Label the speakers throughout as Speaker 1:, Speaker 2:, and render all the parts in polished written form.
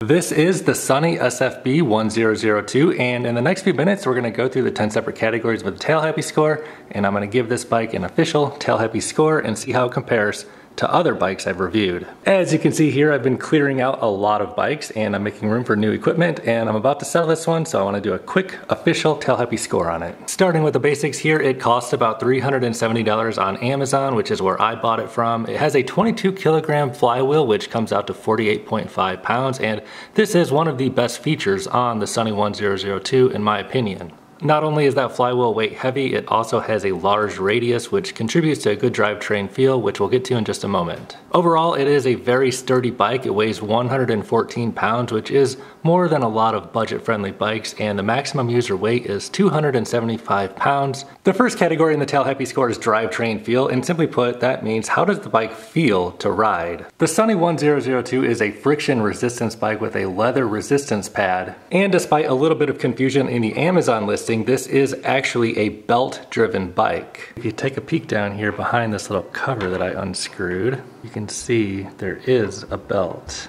Speaker 1: This is the Sunny SF-B1002, and in the next few minutes we're going to go through the 10 separate categories with the TAILHAPPY score, and I'm going to give this bike an official TAILHAPPY score and see how it compares to other bikes I've reviewed. As you can see here, I've been clearing out a lot of bikes and I'm making room for new equipment, and I'm about to sell this one, so I want to do a quick official TAILHAPPY score on it. Starting with the basics here, it costs about $370 on Amazon, which is where I bought it from. It has a 22 kilogram flywheel, which comes out to 48.5 pounds, and this is one of the best features on the Sunny 1002 in my opinion. Not only is that flywheel weight heavy, it also has a large radius, which contributes to a good drivetrain feel, which we'll get to in just a moment. Overall, it is a very sturdy bike. It weighs 114 pounds, which is more than a lot of budget-friendly bikes, and the maximum user weight is 275 pounds. The first category in the TAILHAPPY score is drivetrain feel, and simply put, that means how does the bike feel to ride? The Sunny 1002 is a friction resistance bike with a leather resistance pad, and despite a little bit of confusion in the Amazon listing, this is actually a belt-driven bike. If you take a peek down here behind this little cover that I unscrewed, you can see there is a belt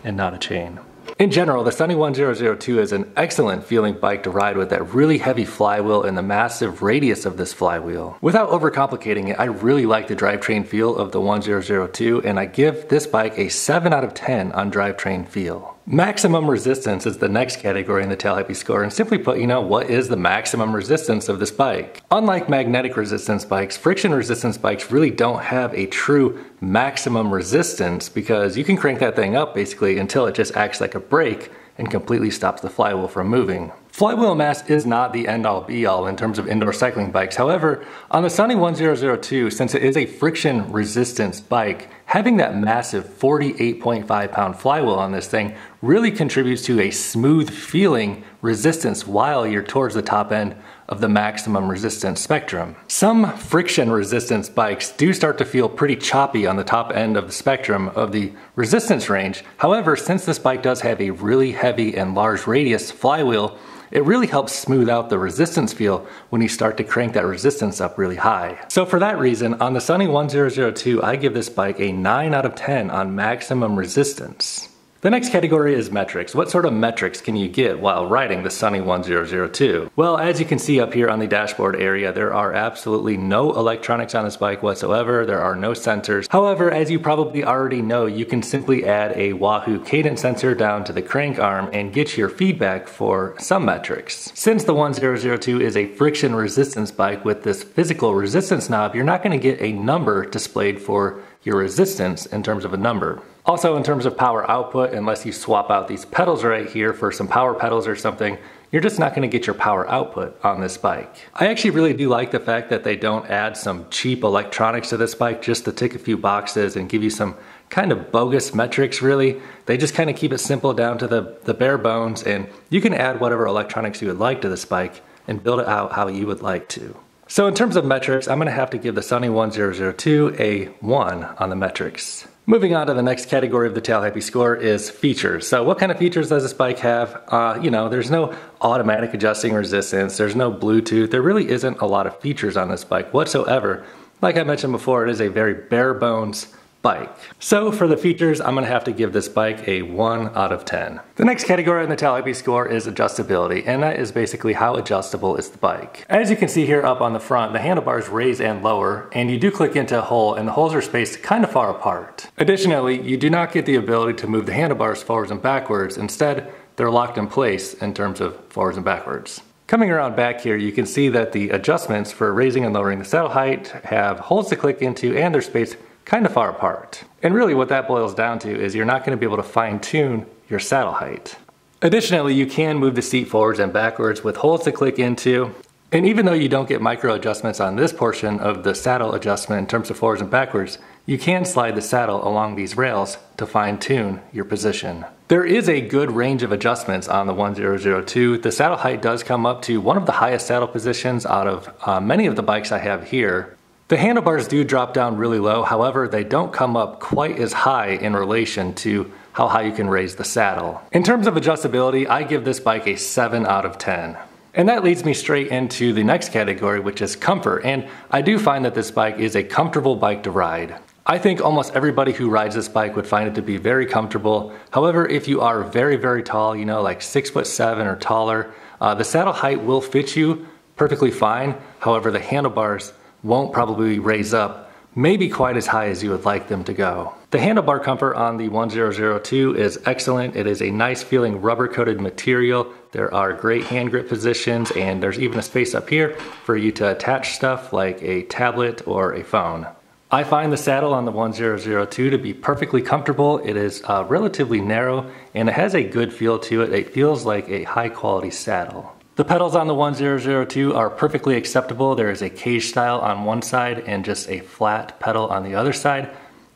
Speaker 1: and not a chain. In general, the Sunny 1002 is an excellent feeling bike to ride with that really heavy flywheel and the massive radius of this flywheel. Without overcomplicating it, I really like the drivetrain feel of the 1002, and I give this bike a 7 out of 10 on drivetrain feel. Maximum resistance is the next category in the TAILHAPPY score, and simply put, what is the maximum resistance of this bike? Unlike magnetic resistance bikes, friction resistance bikes really don't have a true maximum resistance, because you can crank that thing up basically until it just acts like a brake and completely stops the flywheel from moving. Flywheel mass is not the end-all be-all in terms of indoor cycling bikes. However, on the Sunny 1002, since it is a friction resistance bike, having that massive 48.5 pound flywheel on this thing really contributes to a smooth feeling resistance while you're towards the top end of the maximum resistance spectrum. Some friction resistance bikes do start to feel pretty choppy on the top end of the spectrum of the resistance range. However, since this bike does have a really heavy and large radius flywheel, it really helps smooth out the resistance feel when you start to crank that resistance up really high. So for that reason, on the Sunny 1002, I give this bike a 9 out of 10 on maximum resistance. The next category is metrics. What sort of metrics can you get while riding the Sunny 1002? Well, as you can see up here on the dashboard area, there are absolutely no electronics on this bike whatsoever. There are no sensors. However, as you probably already know, you can simply add a Wahoo cadence sensor down to the crank arm and get your feedback for some metrics. Since the 1002 is a friction resistance bike with this physical resistance knob, you're not going to get a number displayed for your resistance in terms of a number. Also, in terms of power output, unless you swap out these pedals right here for some power pedals or something, you're just not going to get your power output on this bike. I actually really do like the fact that they don't add some cheap electronics to this bike just to tick a few boxes and give you some kind of bogus metrics really. They just kind of keep it simple down to the bare bones, and you can add whatever electronics you would like to this bike and build it out how you would like to. So in terms of metrics, I'm going to have to give the Sunny 1002 a 1 on the metrics. Moving on to the next category of the TAILHAPPY score is features. So what kind of features does this bike have? There's no automatic adjusting resistance, there's no Bluetooth, there really isn't a lot of features on this bike whatsoever. Like I mentioned before, it is a very bare bones bike. So for the features, I'm gonna have to give this bike a 1 out of 10. The next category in the TAILHAPPY score is adjustability, and that is basically how adjustable is the bike. As you can see here up on the front, the handlebars raise and lower, and you do click into a hole, and the holes are spaced kind of far apart. Additionally, you do not get the ability to move the handlebars forwards and backwards. Instead, they're locked in place in terms of forwards and backwards. Coming around back here, you can see that the adjustments for raising and lowering the saddle height have holes to click into, and they're spaced kind of far apart. And really what that boils down to is you're not going to be able to fine tune your saddle height. Additionally, you can move the seat forwards and backwards with holes to click into. And even though you don't get micro adjustments on this portion of the saddle adjustment in terms of forwards and backwards, you can slide the saddle along these rails to fine tune your position. There is a good range of adjustments on the 1002. The saddle height does come up to one of the highest saddle positions out of many of the bikes I have here. The handlebars do drop down really low, however, they don't come up quite as high in relation to how high you can raise the saddle. In terms of adjustability, I give this bike a 7 out of 10. And that leads me straight into the next category, which is comfort, and I do find that this bike is a comfortable bike to ride. I think almost everybody who rides this bike would find it to be very comfortable. However, if you are very, very tall, you know, like 6'7" or taller, the saddle height will fit you perfectly fine. However, the handlebars won't probably raise up maybe quite as high as you would like them to go. The Handlebar Comfort on the 1002 is excellent. It is a nice feeling rubber coated material. There are great hand grip positions, and there's even a space up here for you to attach stuff like a tablet or a phone. I find the saddle on the 1002 to be perfectly comfortable. It is relatively narrow and it has a good feel to it. It feels like a high quality saddle. The pedals on the 1002 are perfectly acceptable. There is a cage style on one side and just a flat pedal on the other side.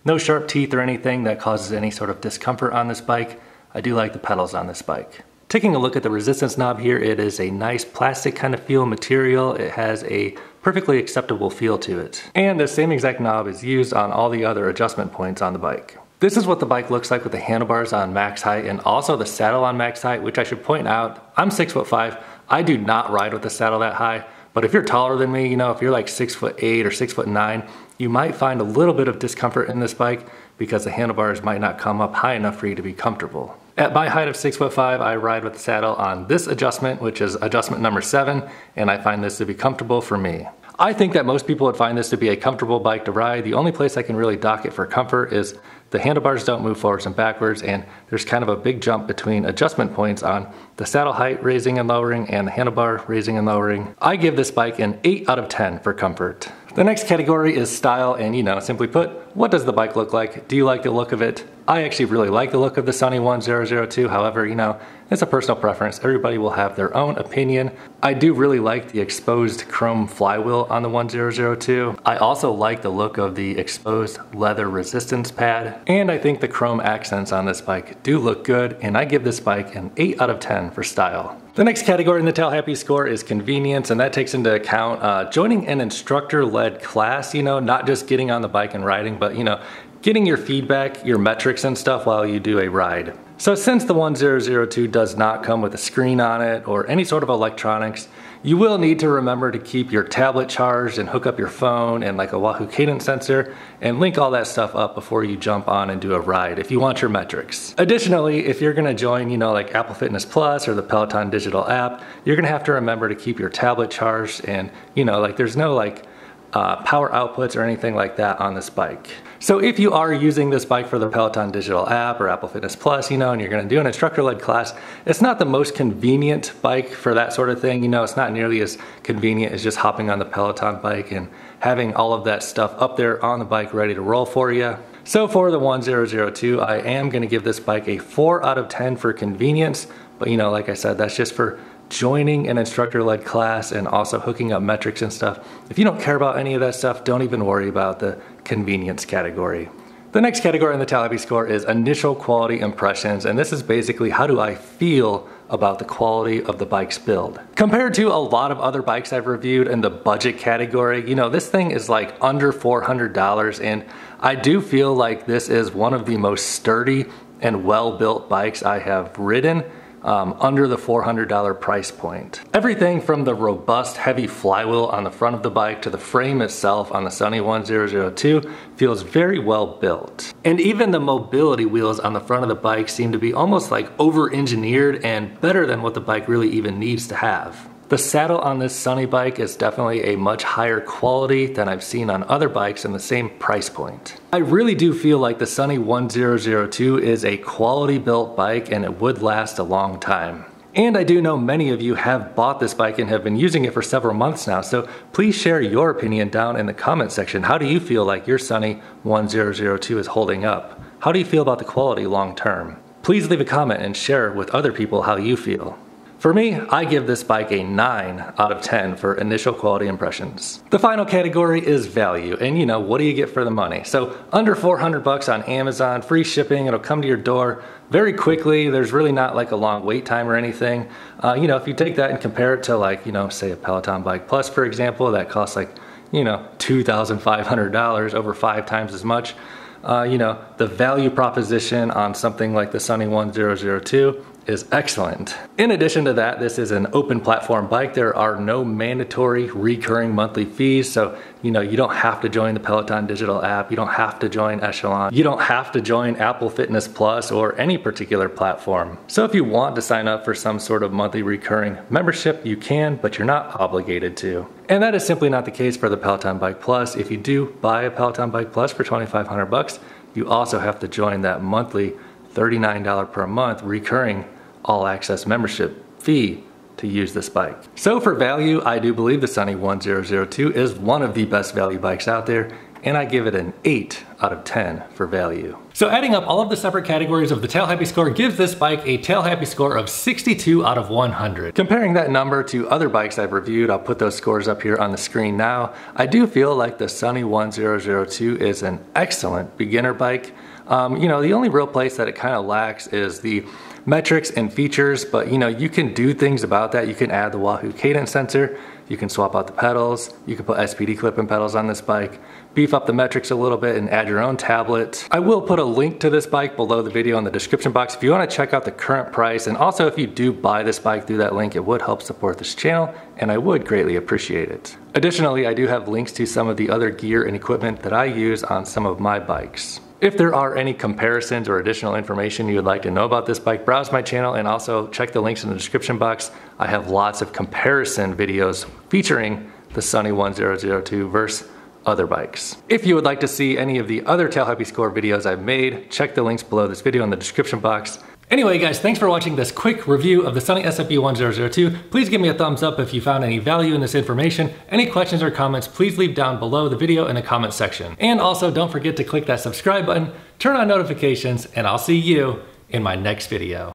Speaker 1: No sharp teeth or anything that causes any sort of discomfort on this bike. I do like the pedals on this bike. Taking a look at the resistance knob here, it is a nice plastic kind of feel material. It has a perfectly acceptable feel to it. And the same exact knob is used on all the other adjustment points on the bike. This is what the bike looks like with the handlebars on max height and also the saddle on max height, which I should point out, I'm 6'5". I do not ride with the saddle that high, but if you're taller than me, you know, if you're like 6'8" or 6'9", you might find a little bit of discomfort in this bike because the handlebars might not come up high enough for you to be comfortable. At my height of 6'5", I ride with the saddle on this adjustment, which is adjustment number 7, and I find this to be comfortable for me. I think that most people would find this to be a comfortable bike to ride. The only place I can really dock it for comfort is the handlebars don't move forwards and backwards, and there's kind of a big jump between adjustment points on the saddle height raising and lowering and the handlebar raising and lowering. I give this bike an 8 out of 10 for comfort. The next category is style, and you know, simply put, what does the bike look like? Do you like the look of it? I actually really like the look of the Sunny 1002, however, you know, it's a personal preference. Everybody will have their own opinion. I do really like the exposed chrome flywheel on the 1002. I also like the look of the exposed leather resistance pad, and I think the chrome accents on this bike do look good, and I give this bike an 8 out of 10 for style. The next category in the TAILHAPPY score is convenience, and that takes into account joining an instructor-led class, you know, not just getting on the bike and riding, but, you know, getting your feedback, your metrics and stuff while you do a ride. So since the 1002 does not come with a screen on it or any sort of electronics, you will need to remember to keep your tablet charged and hook up your phone and like a Wahoo cadence sensor and link all that stuff up before you jump on and do a ride if you want your metrics. Additionally, if you're gonna join, you know, like Apple Fitness Plus or the Peloton digital app, you're gonna have to remember to keep your tablet charged, and you know, like there's no like power outputs or anything like that on this bike. So if you are using this bike for the Peloton digital app or Apple Fitness Plus, you know, and you're gonna do an instructor-led class, it's not the most convenient bike for that sort of thing. You know, it's not nearly as convenient as just hopping on the Peloton bike and having all of that stuff up there on the bike ready to roll for you. So for the 1002, I am gonna give this bike a 4 out of 10 for convenience, but you know, like I said, that's just for joining an instructor-led class and also hooking up metrics and stuff. If you don't care about any of that stuff, don't even worry about the convenience category. The next category in the TAILHAPPY score is initial quality impressions, and this is basically how do I feel about the quality of the bike's build. Compared to a lot of other bikes I've reviewed in the budget category, you know, this thing is like under $400, and I do feel like this is one of the most sturdy and well-built bikes I have ridden. Under the $400 price point. Everything from the robust heavy flywheel on the front of the bike to the frame itself on the Sunny 1002 feels very well built. And even the mobility wheels on the front of the bike seem to be almost like over-engineered and better than what the bike really even needs to have. The saddle on this Sunny bike is definitely a much higher quality than I've seen on other bikes in the same price point. I really do feel like the Sunny 1002 is a quality built bike and it would last a long time. And I do know many of you have bought this bike and have been using it for several months now, so please share your opinion down in the comment section. How do you feel like your Sunny 1002 is holding up? How do you feel about the quality long term? Please leave a comment and share with other people how you feel. For me, I give this bike a 9 out of 10 for initial quality impressions. The final category is value, and you know, what do you get for the money? So under 400 bucks on Amazon, free shipping, it'll come to your door very quickly. There's really not like a long wait time or anything. You know, if you take that and compare it to like, you know, say a Peloton Bike Plus, for example, that costs like, you know, $2,500, over 5 times as much. You know, the value proposition on something like the Sunny 1002 is excellent. In addition to that, this is an open platform bike. There are no mandatory recurring monthly fees. So, you don't have to join the Peloton digital app. You don't have to join Echelon. You don't have to join Apple Fitness Plus or any particular platform. So if you want to sign up for some sort of monthly recurring membership, you can, but you're not obligated to. And that is simply not the case for the Peloton Bike Plus. If you do buy a Peloton Bike Plus for $2,500, you also have to join that monthly $39 per month recurring all access membership fee to use this bike. So for value, I do believe the Sunny 1002 is one of the best value bikes out there, and I give it an 8 out of 10 for value. So adding up all of the separate categories of the TAILHAPPY score gives this bike a TAILHAPPY score of 62 out of 100. Comparing that number to other bikes I've reviewed, I'll put those scores up here on the screen now. I do feel like the Sunny 1002 is an excellent beginner bike. The only real place that it kind of lacks is the metrics and features, but you can do things about that. You can add the Wahoo cadence sensor, you can swap out the pedals, you can put SPD clip-in pedals on this bike, beef up the metrics a little bit and add your own tablet. I will put a link to this bike below the video in the description box if you want to check out the current price, and also if you do buy this bike through that link, it would help support this channel and I would greatly appreciate it. Additionally, I do have links to some of the other gear and equipment that I use on some of my bikes. If there are any comparisons or additional information you would like to know about this bike, browse my channel and also check the links in the description box. I have lots of comparison videos featuring the Sunny 1002 versus other bikes. If you would like to see any of the other TAILHAPPY score videos I've made, check the links below this video in the description box. Anyway guys, thanks for watching this quick review of the Sunny SF-B1002. Please give me a thumbs up if you found any value in this information. Any questions or comments, please leave down below the video in the comment section. And also don't forget to click that subscribe button, turn on notifications, and I'll see you in my next video.